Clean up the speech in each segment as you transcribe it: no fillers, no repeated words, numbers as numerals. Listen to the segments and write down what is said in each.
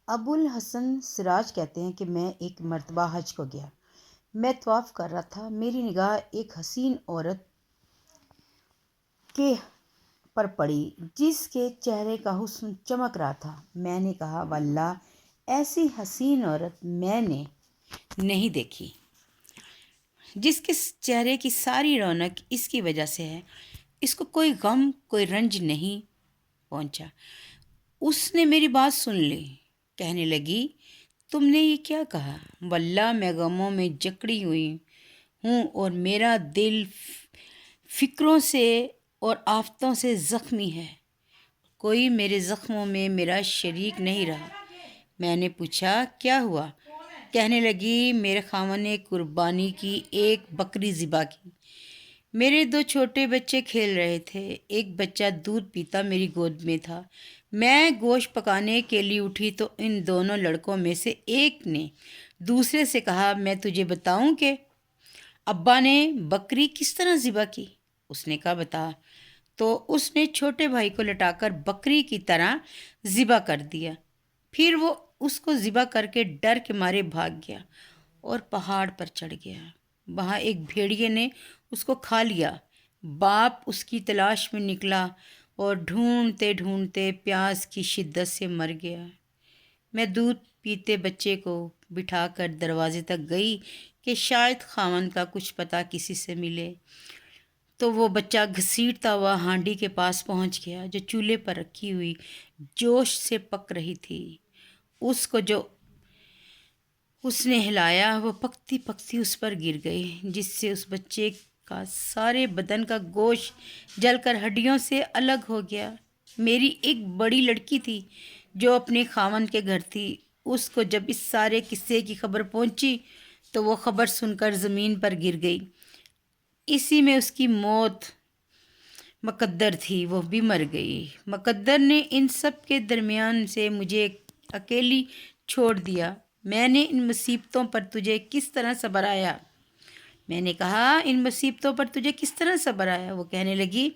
ابو الحسن سراج کہتے ہیں کہ میں ایک مرتبہ حج کو گیا۔ میں طواف کر رہا تھا، میری نگاہ ایک حسین عورت کے پر پڑی جس کے چہرے کا حسن چمک رہا تھا۔ میں نے کہا واللہ ایسی حسین عورت میں نے نہیں دیکھی جس کے چہرے کی ساری رونق اس کی وجہ سے ہے، اس کو کوئی غم کوئی رنج نہیں پہنچا۔ اس نے میری بات سن لی، کہنے لگی تم نے یہ کیا کہا؟ واللہ میں غموں میں جکڑی ہوئی ہوں اور میرا دل فکروں سے اور آفتوں سے زخمی ہے، کوئی میرے زخموں میں میرا شریک نہیں رہا۔ میں نے پوچھا کیا ہوا؟ کہنے لگی میرے خاوند نے قربانی کی ایک بکری ذبح کی، میرے 2 چھوٹے بچے کھیل رہے تھے، ایک بچہ دودھ پیتا میری گود میں تھا۔ میں گوشت پکانے کے لیے اٹھی تو ان دونوں لڑکوں میں سے ایک نے دوسرے سے کہا میں تجھے بتاؤں کہ ابا نے بکری کس طرح ذبح کی؟ اس نے کہا بتا۔ تو اس نے چھوٹے بھائی کو لٹا کر بکری کی طرح ذبح کر دیا، پھر وہ اس کو ذبح کر کے ڈر کے مارے بھاگ گیا اور پہاڑ پر چڑھ گیا۔ وہاں ایک بھیڑیے نے اس کو کھا لیا۔ باپ اس کی تلاش میں نکلا اور ڈھونڈتے ڈھونڈتے پیاس کی شدت سے مر گیا۔ میں دودھ پیتے بچے کو بٹھا کر دروازے تک گئی کہ شاید خاوند کا کچھ پتہ کسی سے ملے، تو وہ بچہ گھسیٹتا ہوا ہانڈی کے پاس پہنچ گیا جو چولہے پر رکھی ہوئی جوش سے پک رہی تھی۔ اس کو جو اس نے ہلایا وہ پکتی پکتی اس پر گر گئی، جس سے اس بچے کا سارے بدن کا گوشت جل کر ہڈیوں سے الگ ہو گیا۔ میری ایک بڑی لڑکی تھی جو اپنے خاوند کے گھر تھی، اس کو جب اس سارے قصے کی خبر پہنچی تو وہ خبر سن کر زمین پر گر گئی۔ اسی میں اس کی موت مقدر تھی، وہ بھی مر گئی۔ مقدر نے ان سب کے درمیان سے مجھے اکیلی چھوڑ دیا۔ میں نے ان مصیبتوں پر تجھے کس طرح صبر آیا؟ میں نے کہا ان مصیبتوں پر تجھے کس طرح صبر آیا؟ وہ کہنے لگی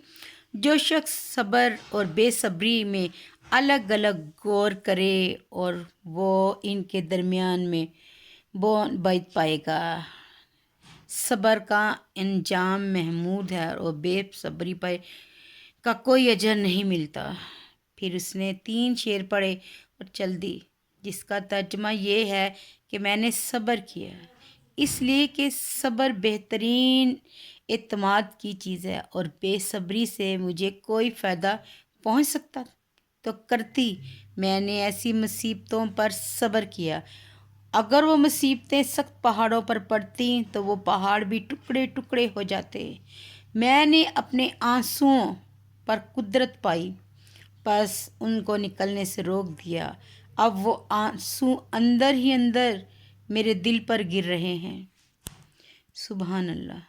جو شخص صبر اور بے صبری میں الگ الگ غور کرے اور وہ ان کے درمیان میں بیت پائے گا۔ صبر کا انجام محمود ہے اور بے صبری پائے کا کوئی اجر نہیں ملتا۔ پھر اس نے 3 شعر پڑھے اور چل دی، جس کا ترجمہ یہ ہے کہ میں نے صبر کیا اس لیے کہ صبر بہترین اعتماد کی چیز ہے اور بے صبری سے مجھے کوئی فائدہ پہنچ سکتا تو کرتی۔ میں نے ایسی مصیبتوں پر صبر کیا، اگر وہ مصیبتیں سخت پہاڑوں پر پڑتیں تو وہ پہاڑ بھی ٹکڑے ٹکڑے ہو جاتے۔ میں نے اپنے آنسوؤں پر قدرت پائی، بس ان کو نکلنے سے روک دیا۔ اب وہ آنسو اندر ہی اندر میرے دل پر گر رہے ہیں۔ سبحان اللہ۔